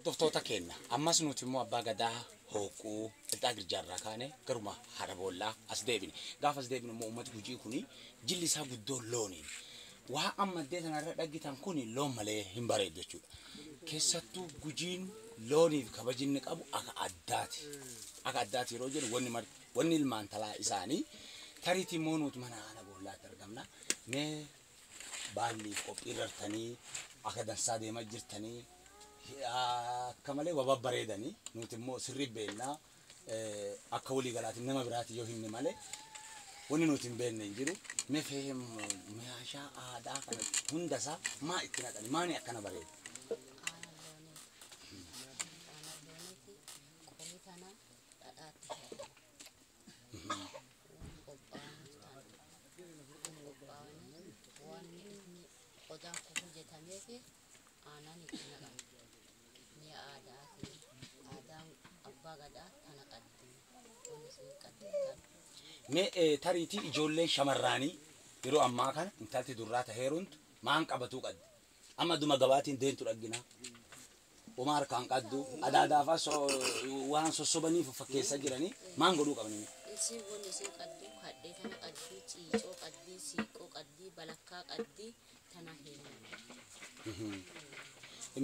hordoftoota keenya ammas nuti immoo abbaa gadaa hooquu itti agirjaarraa kaane garuma harabollaa as deebine gaafa as deebine immoo uummati Gujii kuni jilli isaa guddoo looniin waa ammaddee sanarra dhaggitan kuni loon malee hin bareedu jechuudha. Keessattuu Gujiin looniif kabajinni qabu akka addaati yeroo jedhu wanni ilmaan talaa isaanii tariitii immoo nuti mana harabollaatti argamna mee baalli qophiirratanii akka dansaa deemaa jirtanii kamalee wabab bareedanii nuti immoo sirrii beennaa akka walii galaatiin nama biraati yoo hinni malee wanni nuti hin beenne hin jiru mee meeshaa aadaa kana hundasaa maa itti naqani maani akkana bareedu. Mee tariitii ijoolleen shamarraanii yeroo ammaa kana intalti durraa taheeruntu maan qabatuu qabdi amma duma gabaatiin deentu dhaggina Umar kan qaddu adaadaafas waan sossobaniif fakkeessa jiranii maan godhuu qabni. Isin wanni isin qaddu kadhee tana qaddu ciicoo qaddi siiqoo qaddi balakkaa qaddi tana heeruma.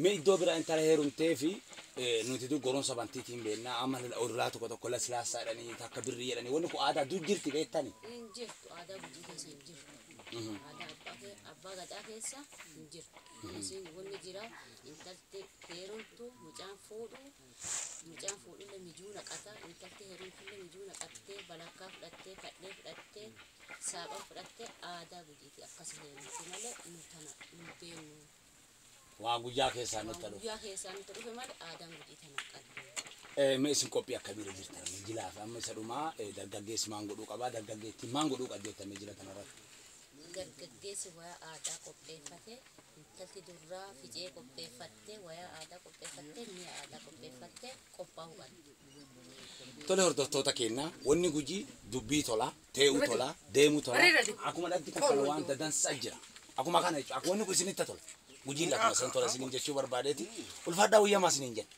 Mee iddoo biraa intala heerumtee fi nuti du goronsa bantiitiin beennaa amma oduraa tokko laslaasaadhanii takka birrii jedhanii wanni kun aadaa dur jirti beektani. Hin jirtu aadaa Gujii keessa hin jirtu. Aadaa abbaa gadaa keessa hin jirtu. Isin wanni jira intalti heerumtu mucaan fuudhullee mijuu naqata intalti heerumtullee mijuu naqattee balakkaa fudhattee kadhee fudhattee saaphaa fudhattee aadaa Gujiiti akkas heerumti malee nu tana nu beenu. Waa guyyaa keessaa nutti dhufe. Guyyaa keessaa nutti dhufe malee aadaan Gujii tana qaddu. Mee isin qophii akkamiirra jirtan jilaaf amma isa dhumaa dargaggeessi maan godhuu qabaa dargaggeetti maan godhuu qabdeettamee jira kanarratti. Dargaggeessi wayaa aadaa qopheeffate intalti durraa ficee qopheeffattee wayaa aadaa qopheeffattee mi'a aadaa qopheeffattee qophaa'uu qabdi. Tole hordoftoota keenya wanni Gujii dubbii tola tee'uu tola deemuu tola akkuma dhaggi takka waan dansaa jira akkuma kana jechuudha akka wanni kun isinitti tola. Gujii lakkuma san tola isiniin jechuu barbaadeeti ulfaadhaa guyyaa maa isiniin jenna.